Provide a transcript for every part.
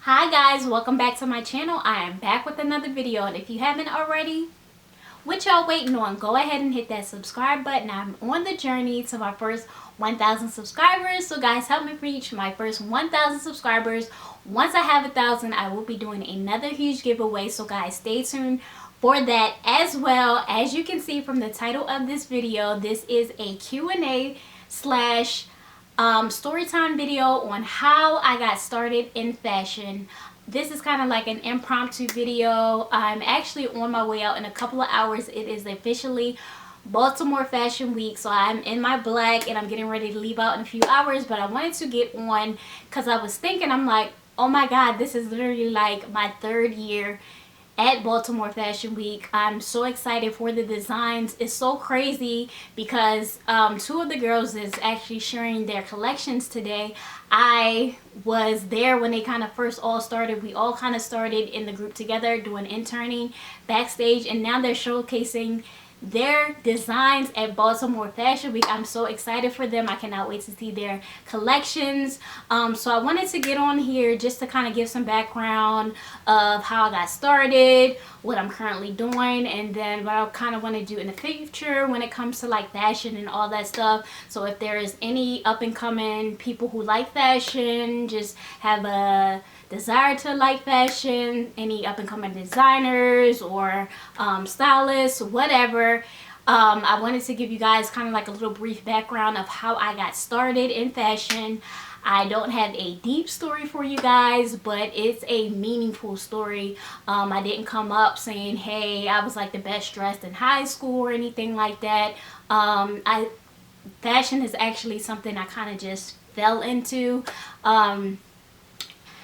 Hi guys, welcome back to my channel. I am back with another video, and if you haven't already, what y'all waiting on? Go ahead and hit that subscribe button. I'm on the journey to my first 1,000 subscribers, so guys, help me reach my first 1,000 subscribers. Once I have 1,000, I will be doing another huge giveaway, so guys, stay tuned for that. As well, as you can see from the title of this video, this is a Q&A slash story time video on how I got started in fashion. This is kind of like an impromptu video. I'm actually on my way out in a couple of hours. It is officially Baltimore Fashion Week, so I'm in my black and I'm getting ready to leave out in a few hours, but I wanted to get on because I was thinking, I'm like, oh my god, this is literally like my third year at Baltimore Fashion Week. I'm so excited for the designs. It's so crazy because two of the girls is actually sharing their collections today. I was there when they kind of first all started. We all kind of started in the group together doing interning backstage, and now they're showcasing their designs at Baltimore Fashion Week. I'm so excited for them. I cannot wait to see their collections. So I wanted to get on here just to kind of give some background of how I got started, what I'm currently doing, and then what I kind of want to do in the future when it comes to like fashion and all that stuff. So if there is any up and coming people who like fashion, just have a desire to like fashion, any up and coming designers or stylists, whatever, I wanted to give you guys kind of like a little brief background of how I got started in fashion. I don't have a deep story for you guys, but it's a meaningful story. I didn't come up saying, hey, I was like the best dressed in high school or anything like that. Fashion is actually something I kind of just fell into.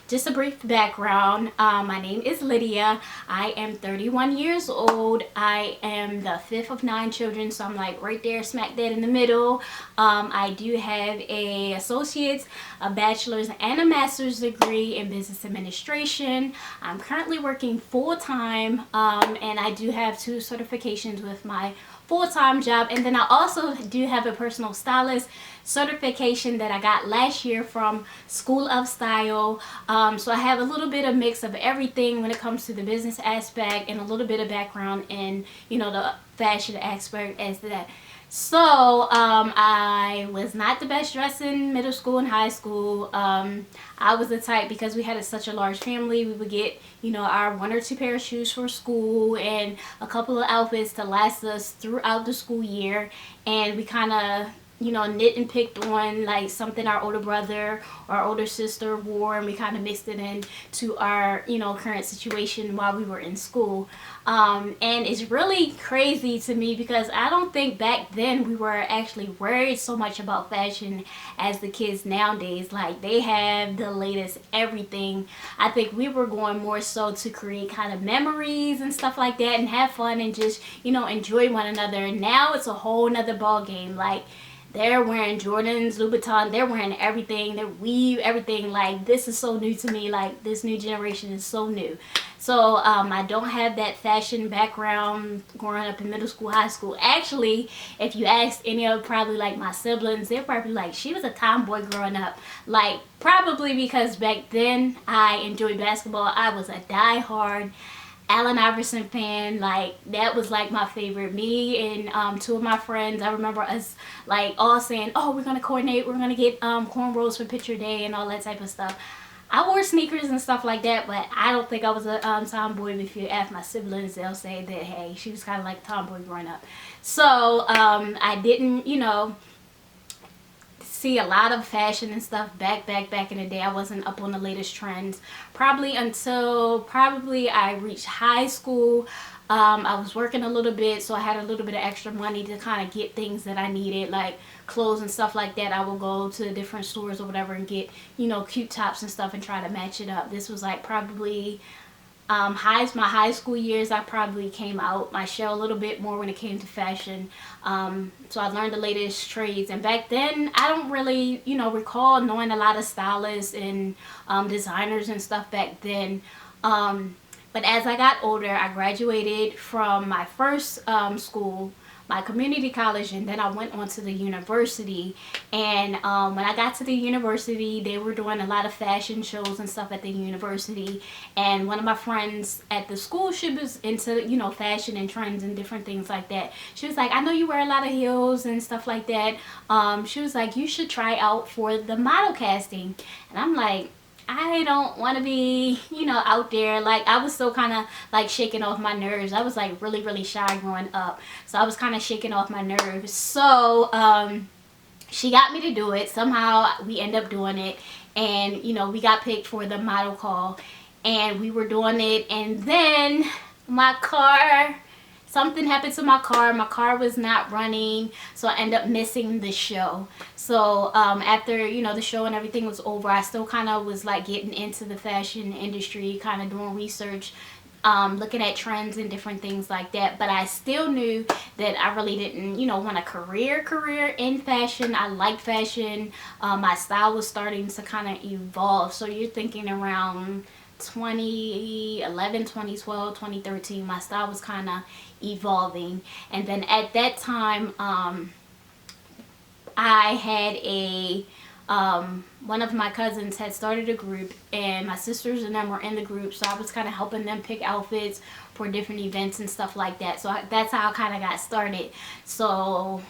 Just a brief background. My name is Lydia. I am 31 years old. I am the fifth of 9 children, so I'm like right there smack dead in the middle. I do have a associate's, a bachelor's, and a master's degree in business administration. I'm currently working full-time, and I do have 2 certifications with my full-time job, and then I also do have a personal stylist certification that I got last year from School of Style. So I have a little bit of mix of everything when it comes to the business aspect and a little bit of background in, you know, the fashion aspect as that. So I was not the best dressed in middle school and high school. I was the type, because we had such a large family, we would get, you know, our 1 or 2 pair of shoes for school and a couple of outfits to last us throughout the school year, and we kind of, you know, knit and picked on like something our older brother or our older sister wore, and we kind of mixed it in to our, you know, current situation while we were in school. And it's really crazy to me because I don't think back then we were actually worried so much about fashion as the kids nowadays. Like, they have the latest everything. I think we were going more so to create kind of memories and stuff like that and have fun and just, you know, enjoy one another. Now it's a whole nother ball game. Like, they're wearing Jordans, Louboutin, they're wearing everything, they weave everything. Like, this is so new to me. Like, this new generation is so new. So I don't have that fashion background growing up in middle school, high school. Actually, if you ask any of probably like my siblings, they're probably like, she was a tomboy growing up. Like, probably because back then I enjoyed basketball. I was a diehard Allen Iverson fan. Like, that was like my favorite. Me and 2 of my friends, I remember us like all saying, oh, we're gonna coordinate, we're gonna get cornrows for picture day and all that type of stuff. I wore sneakers and stuff like that, but I don't think I was a tomboy. If you ask my siblings, they'll say that, hey, she was kind of like a tomboy growing up. So I didn't, you know, see a lot of fashion and stuff back in the day. I wasn't up on the latest trends probably until I reached high school. I was working a little bit, so I had a little bit of extra money to kind of get things that I needed, like clothes and stuff like that. I would go to different stores or whatever and get, you know, cute tops and stuff and try to match it up. This was like probably my high school years. I probably came out my shell a little bit more when it came to fashion. So I learned the latest trades, and back then I don't really, you know, recall knowing a lot of stylists and designers and stuff back then. But as I got older, I graduated from my first school, my community college, and then I went on to the university. And when I got to the university, they were doing a lot of fashion shows and stuff at the university. And one of my friends at the school, she was into, you know, fashion and trends and different things like that. She was like, I know you wear a lot of heels and stuff like that. She was like, you should try out for the model casting. And I'm like, I don't want to be, you know, out there. Like, I was still kind of like shaking off my nerves. I was like really, really shy growing up. So I was kind of shaking off my nerves. So she got me to do it. Somehow we end up doing it. And, you know, we got picked for the model call. And we were doing it. And then my car, something happened to my car. My car was not running, so I ended up missing the show. So after, you know, the show and everything was over, I still kind of was like getting into the fashion industry, kind of doing research, looking at trends and different things like that. But I still knew that I really didn't, you know, want a career in fashion. I like fashion. My style was starting to kind of evolve. So you're thinking around 2011, 2012, 2013, my style was kind of evolving. And then at that time, I had a one of my cousins had started a group, and my sisters and them were in the group, so I was kind of helping them pick outfits for different events and stuff like that. So that's how I kind of got started. So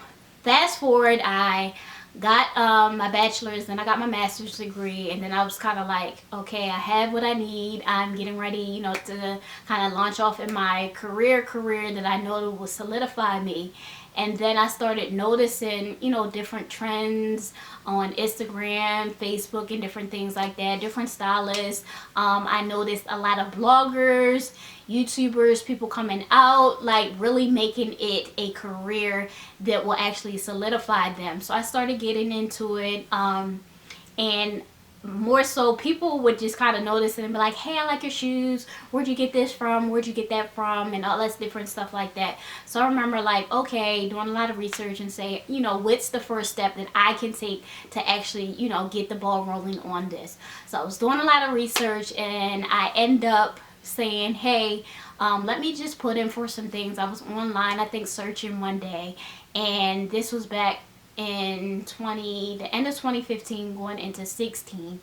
fast forward, I got my bachelor's, then I got my master's degree, and then I was kind of like, okay, I have what I need. I'm getting ready, you know, to kind of launch off in my career that I know will solidify me. And then I started noticing, you know, different trends on Instagram, Facebook, and different things like that, different stylists. I noticed a lot of bloggers, YouTubers, people coming out, like really making it a career that will actually solidify them. So I started getting into it, and more so people would just kind of notice it and be like, hey, I like your shoes, where'd you get this from, where'd you get that from, and all that different stuff like that. So I remember like, okay, doing a lot of research and say, you know, what's the first step that I can take to actually, you know, get the ball rolling on this. So I was doing a lot of research, and I end up saying, hey, let me just put in for some things. I was online, I think, searching one day, and this was back in the end of 2015 going into 16.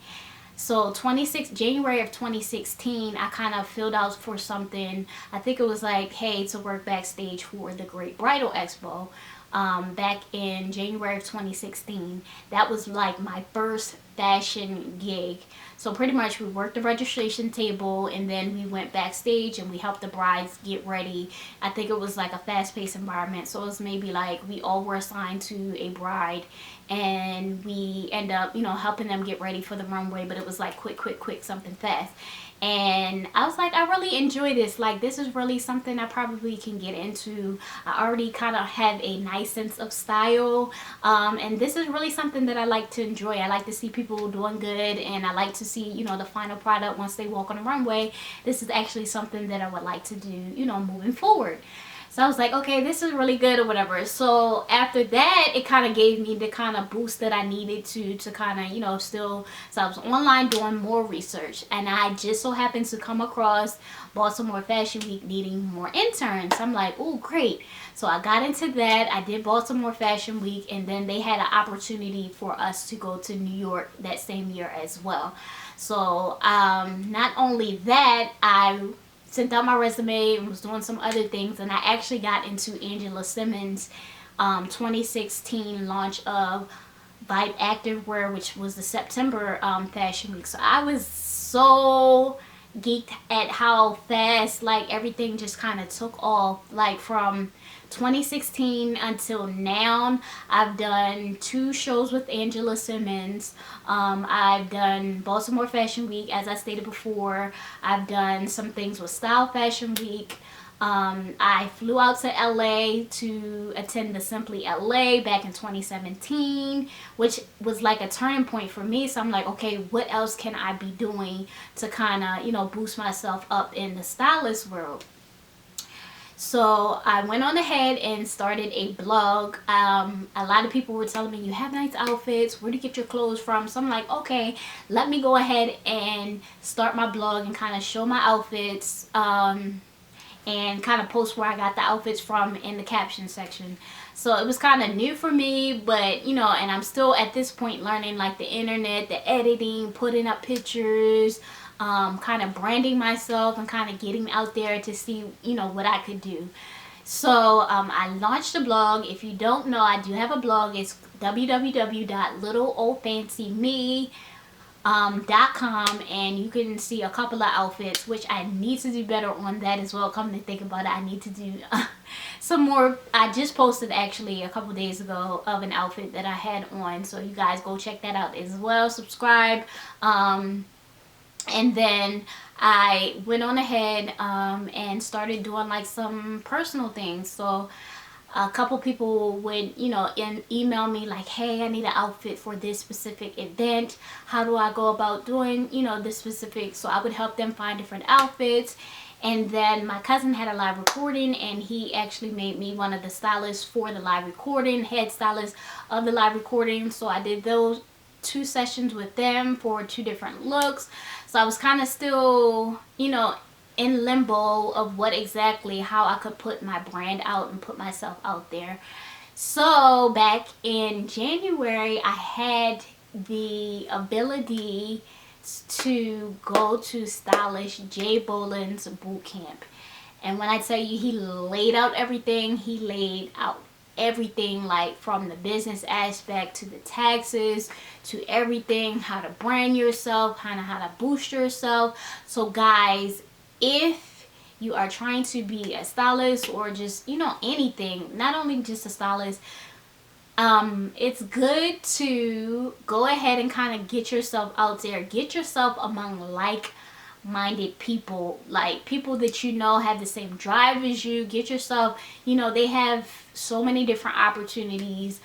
So January of 2016, I kind of filled out for something. I think it was like, hey, to work backstage for the Great Bridal Expo, back in January of 2016. That was like my first fashion gig. So pretty much we worked the registration table, and then we went backstage and we helped the brides get ready. I think it was like a fast-paced environment, so it was maybe like we all were assigned to a bride, and we end up, you know, helping them get ready for the runway. But it was like quick, something fast. And I was like, I really enjoy this. Like, this is really something I probably can get into. I already kind of have a nice sense of style, and this is really something that I like to enjoy. I like to see people doing good, and I like to see, you know, the final product once they walk on the runway. This is actually something that I would like to do, you know, moving forward. So I was like, okay, this is really good or whatever. So after that, it kind of gave me the kind of boost that I needed to kind of, you know, still. So I was online doing more research, and I just so happened to come across Baltimore Fashion Week needing more interns. I'm like, oh, great. So I got into that. I did Baltimore Fashion Week, and then they had an opportunity for us to go to New York that same year as well. So not only that, I sent out my resume and was doing some other things, and I actually got into Simmons' 2016 launch of Vibe Activewear, which was the September Fashion Week. So I was so geeked at how fast like everything just kind of took off. Like from 2016 until now, I've done 2 shows with Simmons. I've done Baltimore Fashion Week, as I stated before. I've done some things with Style Fashion Week. I flew out to LA to attend the Simply LA back in 2017, which was like a turning point for me. So I'm like, okay, what else can I be doing to kind of, you know, boost myself up in the stylist world? So I went on ahead and started a blog. A lot of people were telling me, you have nice outfits, where do you get your clothes from? So I'm like, okay, let me go ahead and start my blog and kind of show my outfits. and kind of post where I got the outfits from in the caption section. So it was kind of new for me, but you know, and I'm still at this point learning like the internet, the editing, putting up pictures, kind of branding myself and kind of getting out there to see, you know, what I could do. So I launched a blog. If you don't know, I do have a blog. It's www.littleohfancyme.com, and you can see a couple of outfits, which I need to do better on that as well. Come to think about it, I need to do some more. I just posted actually a couple days ago of an outfit that I had on, so you guys go check that out as well. Subscribe. And then I went on ahead and started doing like some personal things. So a couple people would, you know, email me like, hey, I need an outfit for this specific event. How do I go about doing, you know, this specific? So I would help them find different outfits. And then my cousin had a live recording, and he actually made me one of the stylists for the live recording, head stylist of the live recording. So I did those 2 sessions with them for 2 different looks. So I was kind of still, you know, in limbo of what exactly, how I could put my brand out and put myself out there. So back in January, I had the ability to go to stylist Jay Boland's boot camp. And when I tell you, he laid out everything, he laid out everything, like from the business aspect to the taxes to everything, how to brand yourself, how to boost yourself. So guys, if you are trying to be a stylist or just, you know, anything, not only just a stylist, it's good to go ahead and kind of get yourself out there, get yourself among like-minded people, like people that you know have the same drive as you. Get yourself, you know, they have so many different opportunities.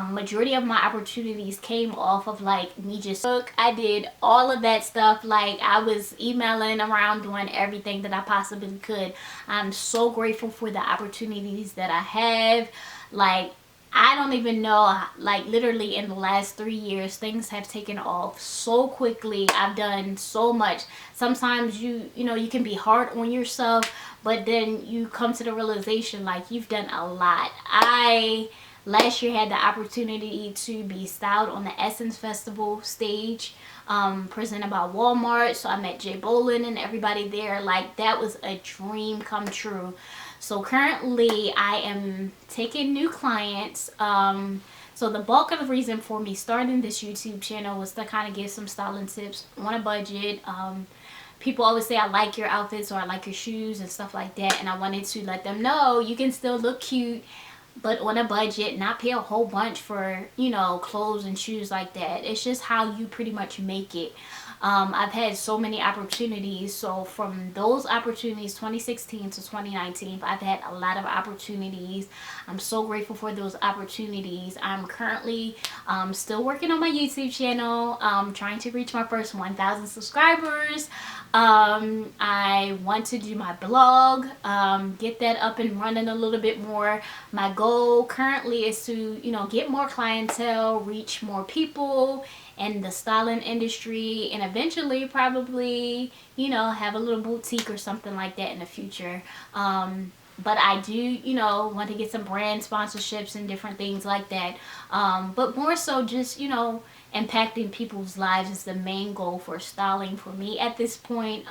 Majority of my opportunities came off of like me just I did all of that stuff. Like I was emailing around, doing everything that I possibly could. I'm so grateful for the opportunities that I have. Like I don't even know, like literally in the last 3 years, things have taken off so quickly. I've done so much. Sometimes you know, you can be hard on yourself, but then you come to the realization like you've done a lot. I last year had the opportunity to be styled on the Essence Festival stage, presented by Walmart. So I met Jay Boland and everybody there. Like that was a dream come true. So currently I am taking new clients. So the bulk of the reason for me starting this YouTube channel was to kind of give some styling tips on a budget. People always say I like your outfits or I like your shoes and stuff like that, and I wanted to let them know you can still look cute but on a budget, not pay a whole bunch for, you know, clothes and shoes like that. It's just how you pretty much make it. I've had so many opportunities. So from those opportunities, 2016 to 2019, I've had a lot of opportunities. I'm so grateful for those opportunities. I'm currently still working on my YouTube channel, trying to reach my first 1,000 subscribers. I want to do my blog, get that up and running a little bit more. My goal currently is to, you know, get more clientele, reach more people in the styling industry, and eventually probably, you know, have a little boutique or something like that in the future. But I do, you know, want to get some brand sponsorships and different things like that. But more so just, you know, impacting people's lives is the main goal for styling for me at this point.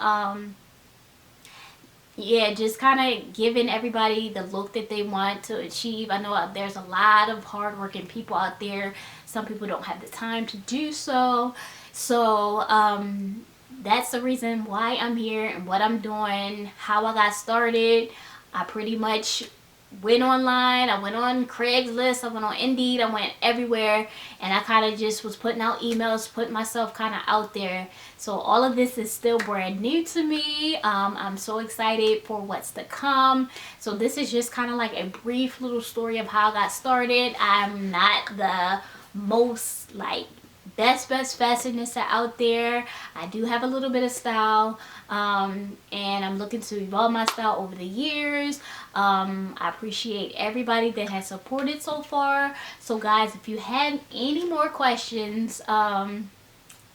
Yeah, just kind of giving everybody the look that they want to achieve. I know there's a lot of hardworking people out there. Some people don't have the time to do so. So that's the reason why I'm here and what I'm doing, how I got started. I pretty much went online, I went on Craigslist, I went on Indeed, I went everywhere, and I kind of just was putting out emails, putting myself kind of out there. So all of this is still brand new to me. I'm so excited for what's to come. So this is just kind of like a brief little story of how I got started. I'm not the most like best fashionista out there. I do have a little bit of style, and I'm looking to evolve my style over the years. I appreciate everybody that has supported so far. So guys, if you have any more questions,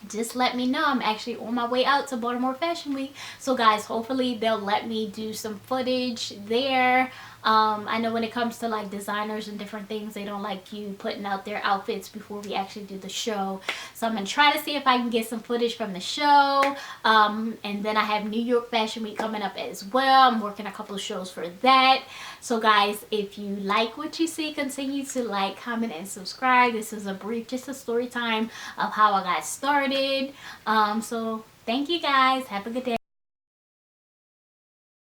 just let me know. I'm actually on my way out to Baltimore Fashion Week, so guys, hopefully they'll let me do some footage there. I know when it comes to like designers and different things, they don't like you putting out their outfits before we actually do the show, so I'm gonna try to see if I can get some footage from the show. And then I have New York Fashion Week coming up as well. I'm working a couple of shows for that. So guys, if you like what you see, continue to like, comment, and subscribe. This is a brief, just a story time of how I got started. So thank you guys. Have a good day.